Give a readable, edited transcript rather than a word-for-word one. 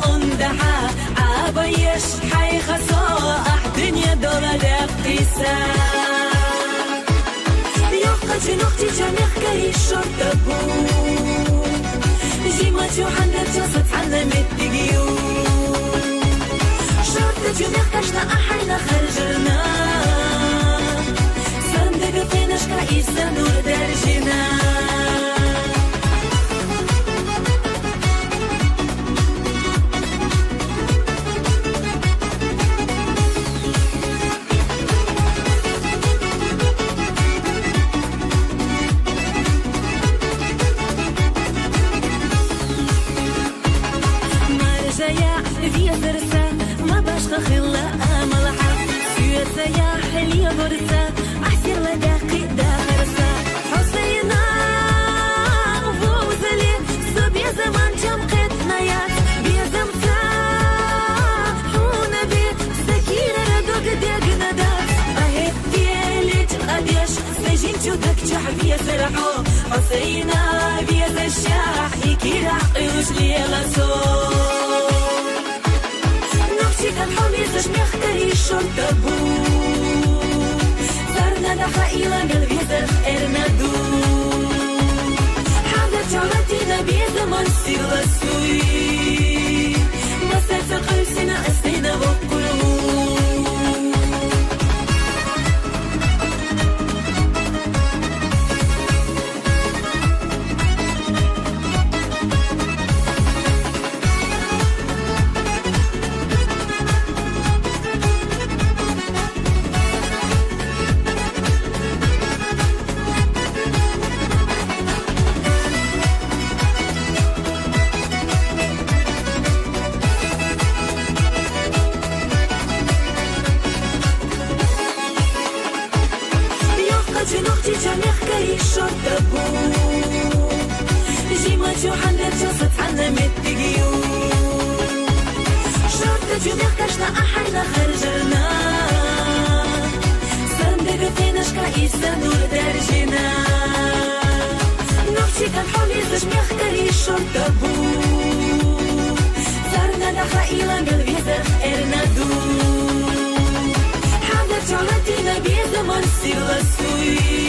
اندها عبايش حي خصائح دنيا دولة لقيسة يوقع نختي جميع كري الشرطة بو جيمات يوحنا جاسد حنا متقيو شرطة جميع كشنا أحينا خرجنا صندق فيناش كايسة نور درجنا خلا ملحة سياسة يا حلية برسة أحسن لداقي دارسة حسينا وفوزلي سبيا زمان جمقت نيات بيا زمتا حونا بي سكينة ردوك ديقنا دات أهد دياليج أديش سجين جودك جحبيا سرحو حسينا بيا زشاح يكيرا قيوش ليلا صوت كان حميزش ميختري الشرطة بو صارنا دحائلا بالغيزة إرنا دو حاضر جعلتنا بيزمان سيلا سوي مسافة قلسنا أسينا وقلوب نختي جميع كري الشرطة بو جيمات يوحنا جاسد حنا متقيو شرطة جميع كشنا أحينا خرجنا صندق فيناش كايسة نور درجنا نختي كان حميزش جميع كري الشرطة بو صارنا دحائلا بالغيزة إرنا دو حاضر جعلتنا بيزمان سيلا سوي